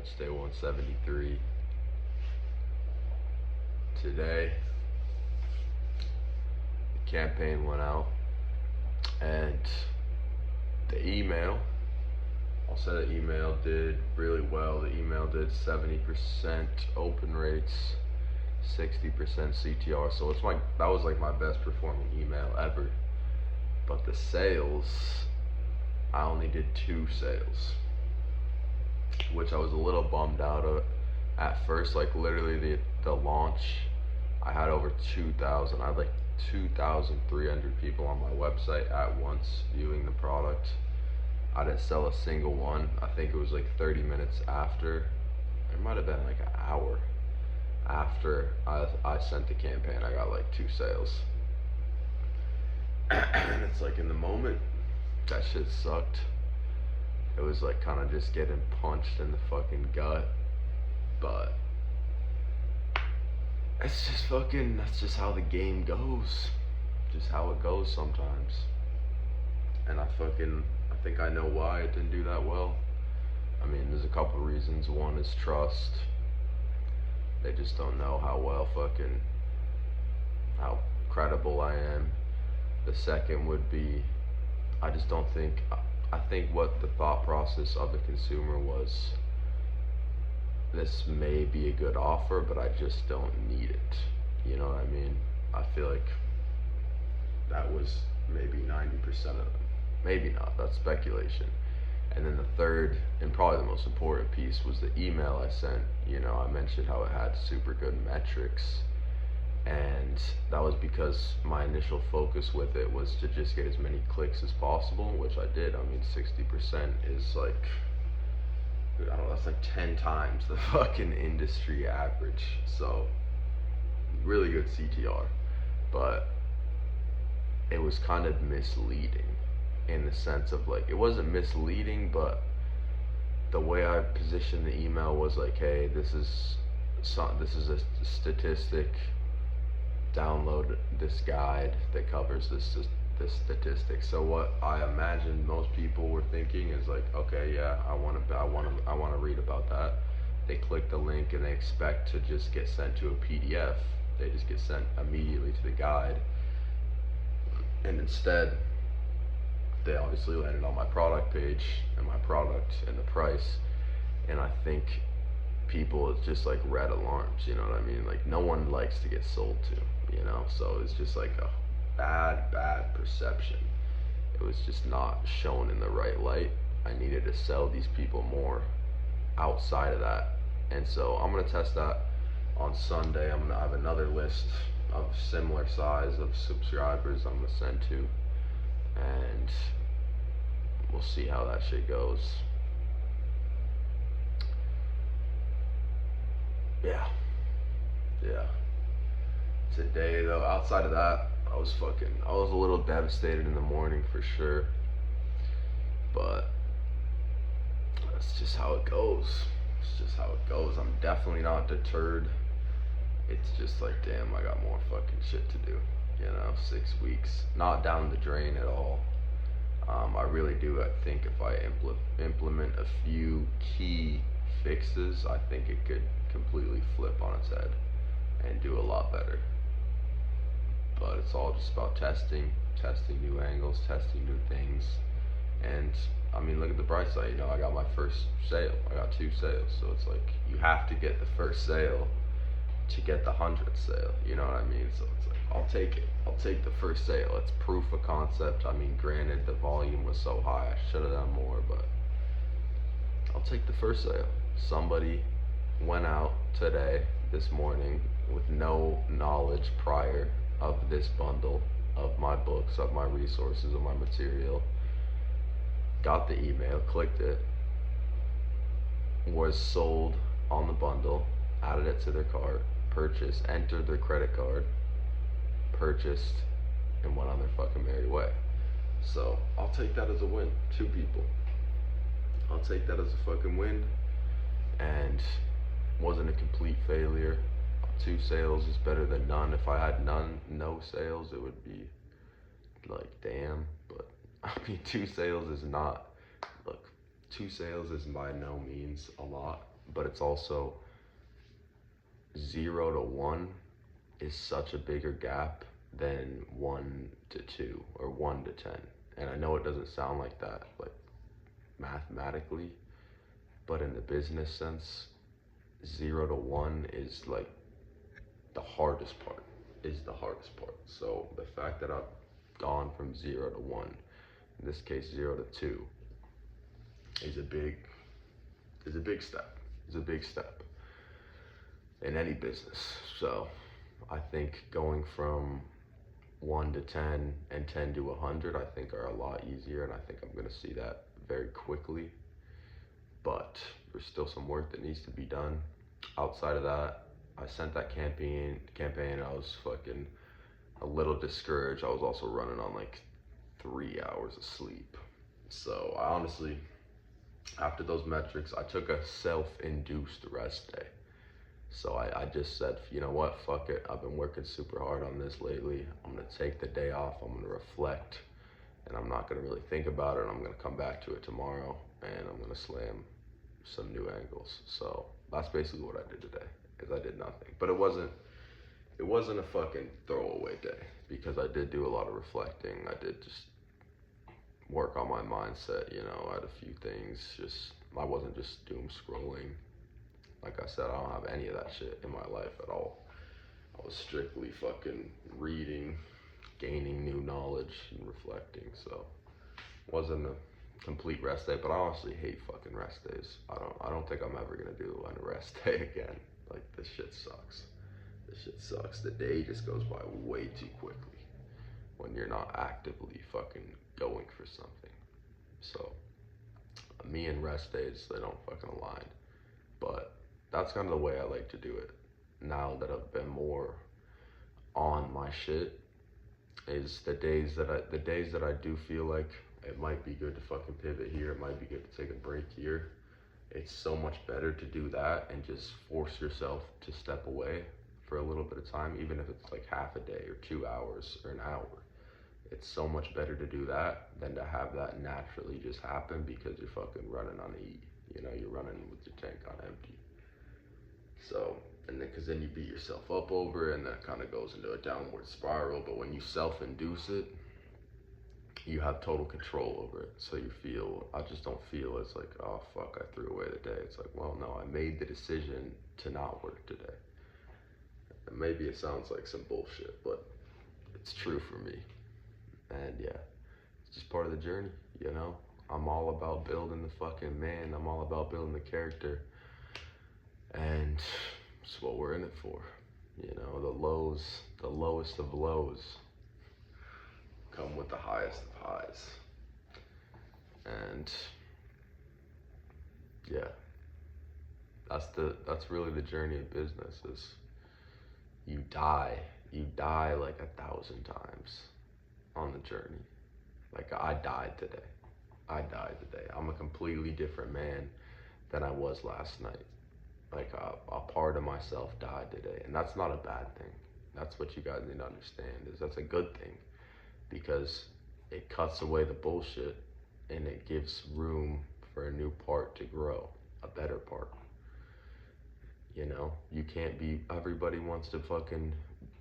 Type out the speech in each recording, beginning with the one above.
It's day 173. Today, the campaign went out, and the email, I'll say the email did really well. The email did 70% open rates, 60% CTR. So that was like my best performing email ever. But the sales, I only did 2 sales, which I was a little bummed out of at first. Like literally the launch, I had over 2,000. I had like 2,300 people on my website at once viewing the product. I didn't sell a single one. I think it was like 30 minutes after. It might have been like an hour after I sent the campaign. I got like 2 sales. And it's like in the moment, that shit sucked. It was like kind of just getting punched in the fucking gut. But it's just fucking, that's just how the game goes. Just how it goes sometimes. And I think I know why it didn't do that well. I mean, there's a couple reasons. One is trust. They just don't know how credible I am. The second would be, I think what the thought process of the consumer was, this may be a good offer, but I just don't need it. You know what I mean? I feel like that was maybe 90% of them. Maybe not, that's speculation. And then the third, and probably the most important piece, was the email I sent. You know, I mentioned how it had super good metrics, and that was because my initial focus with it was to just get as many clicks as possible, which I did. I mean, 60% is like, I don't know, that's like 10 times the fucking industry average. So, really good CTR. But it was kind of misleading in the sense of like, it wasn't misleading, but the way I positioned the email was like, hey, this is a statistic. Download this guide that covers this statistic. So what I imagine most people were thinking is like, okay, yeah, I want to read about that. They click the link and they expect to just get sent to a PDF. They just get sent immediately to the guide, and instead they obviously landed on my product page and my product and the price. And I think people, it's just like red alarms, you know what I mean? Like, no one likes to get sold to, you know? So it's just like a bad perception. It was just not shown in the right light. I needed to sell these people more outside of that. And so I'm gonna test that on Sunday. I'm gonna have another list of similar size of subscribers I'm gonna send to, and we'll see how that shit goes. Yeah. Today though, outside of that, I was a little devastated in the morning for sure. But that's just how it goes. I'm definitely not deterred. It's just like, damn, I got more fucking shit to do. You know, 6 weeks, not down the drain at all. I really do. I think if I implement a few key fixes, I think it could completely flip on its head and do a lot better. But it's all just about testing new angles, testing new things. And I mean, look at the bright side. You know, I got my first sale. I got 2 sales. So it's like, you have to get the first sale to get the 100th sale. You know what I mean? So it's like, I'll take it. I'll take the first sale. It's proof of concept. I mean, granted, the volume was so high, I should have done more, but I'll take the first sale. Somebody went out this morning, with no knowledge prior of this bundle, of my books, of my resources, of my material, got the email, clicked it, was sold on the bundle, added it to their cart, purchased, entered their credit card, purchased, and went on their fucking merry way. So I'll take that as a win. 2 people. I'll take that as a fucking win, and wasn't a complete failure. 2 sales is better than none. If I had no sales, it would be like, damn. But I mean, 2 sales is not, look, 2 sales is by no means a lot. but it's also 0 to 1 is such a bigger gap than 1 to 2 or 1 to 10. And I know it doesn't sound like that, like mathematically, but in the business sense, 0 to 1 is like the hardest part, is the hardest part. So the fact that I've gone from 0 to 1, in this case 0 to 2, is a big step. Is a big step in any business. So I think going from 1 to 10 and 10 to 100, I think are a lot easier, and I think I'm gonna see that very quickly. But there's still some work that needs to be done. Outside of that, I sent that campaign. I was fucking a little discouraged. I was also running on like 3 hours of sleep. So I honestly, after those metrics, I took a self-induced rest day. So I just said, you know what, fuck it. I've been working super hard on this lately. I'm gonna take the day off. I'm gonna reflect, and I'm not gonna really think about it. I'm gonna come back to it tomorrow, and I'm gonna slam some new angles. So that's basically what I did today, is I did nothing. But it wasn't a fucking throwaway day, because I did do a lot of reflecting. I did just work on my mindset, you know. I had a few things, I wasn't just doom scrolling. Like I said, I don't have any of that shit in my life at all. I was strictly fucking reading, gaining new knowledge, and reflecting. So it wasn't a complete rest day, but I honestly hate fucking rest days. I don't think I'm ever gonna do a rest day again. Like, this shit sucks. This shit sucks. The day just goes by way too quickly when you're not actively fucking going for something. So me and rest days, they don't fucking align. But that's kind of the way I like to do it now that I've been more on my shit. Is the days that I do feel like it might be good to fucking pivot here, it might be good to take a break here. It's so much better to do that and just force yourself to step away for a little bit of time, even if it's like half a day or 2 hours or an hour. It's so much better to do that than to have that naturally just happen because you're fucking running on E. You know, you're running with your tank on empty. So, and then, cause then you beat yourself up over it, and that kind of goes into a downward spiral. But when you self-induce it, you have total control over it. So I just don't feel it's like, oh fuck, I threw away the day. It's like, well, no, I made the decision to not work today. And maybe it sounds like some bullshit, but it's true for me. And yeah, it's just part of the journey, you know? I'm all about building the fucking man. I'm all about building the character. And it's what we're in it for. You know, the lowest of lows come with the highest of highs. And yeah, that's really the journey of business. Is you die like 1,000 times on the journey. Like, I died today. I'm a completely different man than I was last night. Like, a part of myself died today, and that's not a bad thing. That's what you guys need to understand, is that's a good thing, because it cuts away the bullshit and it gives room for a new part to grow, a better part. You know, you can't be, everybody wants to fucking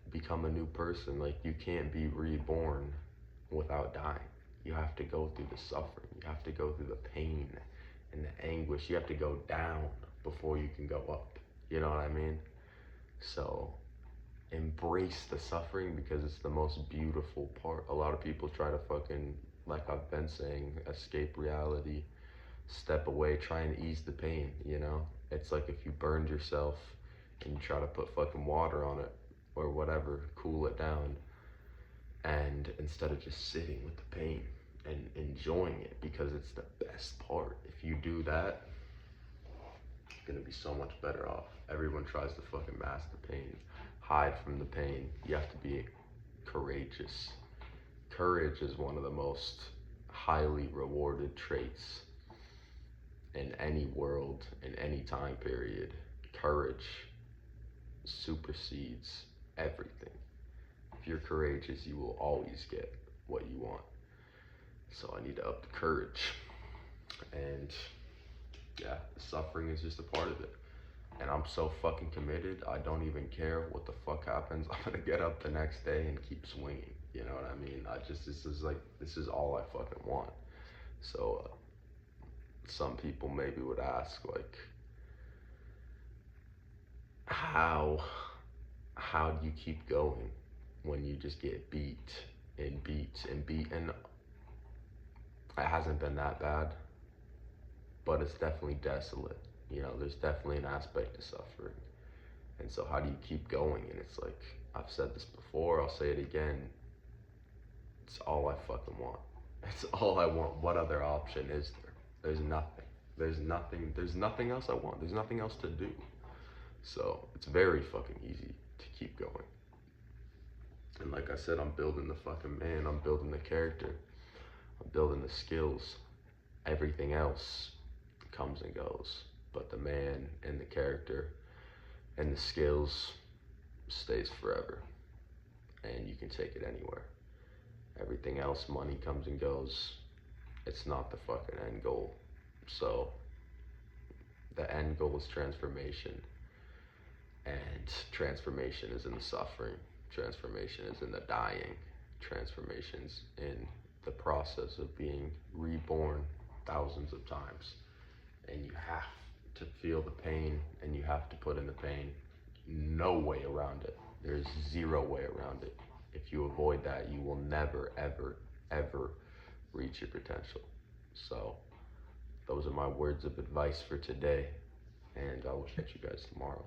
become a new person. Like, you can't be reborn without dying. You have to go through the suffering. You have to go through the pain and the anguish. You have to go down before you can go up. You know what I mean? So embrace the suffering, because it's the most beautiful part. A lot of people try to fucking, like I've been saying, escape reality, step away, try and ease the pain, you know? It's like if you burned yourself and you try to put fucking water on it or whatever, cool it down, and instead of just sitting with the pain and enjoying it, because it's the best part. If you do that, you're gonna be so much better off. Everyone tries to fucking mask the pain, hide from the pain. You have to be courageous. Courage is one of the most highly rewarded traits in any world, in any time period. Courage supersedes everything. If you're courageous, you will always get what you want. So I need to up the courage. And yeah, suffering is just a part of it. And I'm so fucking committed, I don't even care what the fuck happens. I'm gonna get up the next day and keep swinging. You know what I mean? This is all I fucking want. So, some people maybe would ask, like, how, how do you keep going when you just get beat and beat and beat? And it hasn't been that bad, but it's definitely desolate. You know, there's definitely an aspect to suffering. And so, how do you keep going? And it's like, I've said this before, I'll say it again. It's all I fucking want. It's all I want. What other option is there? There's nothing. There's nothing else I want. There's nothing else to do. So, it's very fucking easy to keep going. And like I said, I'm building the fucking man. I'm building the character. I'm building the skills. Everything else comes and goes. But the man and the character and the skills stays forever. And you can take it anywhere. Everything else, money comes and goes. It's not the fucking end goal. So the end goal is transformation. And transformation is in the suffering. Transformation is in the dying. Transformation's in the process of being reborn thousands of times. And you have to feel the pain and you have to put in the pain. No way around it. There's zero way around it. If you avoid that, you will never, ever, ever reach your potential. So, those are my words of advice for today, and I will catch you guys tomorrow.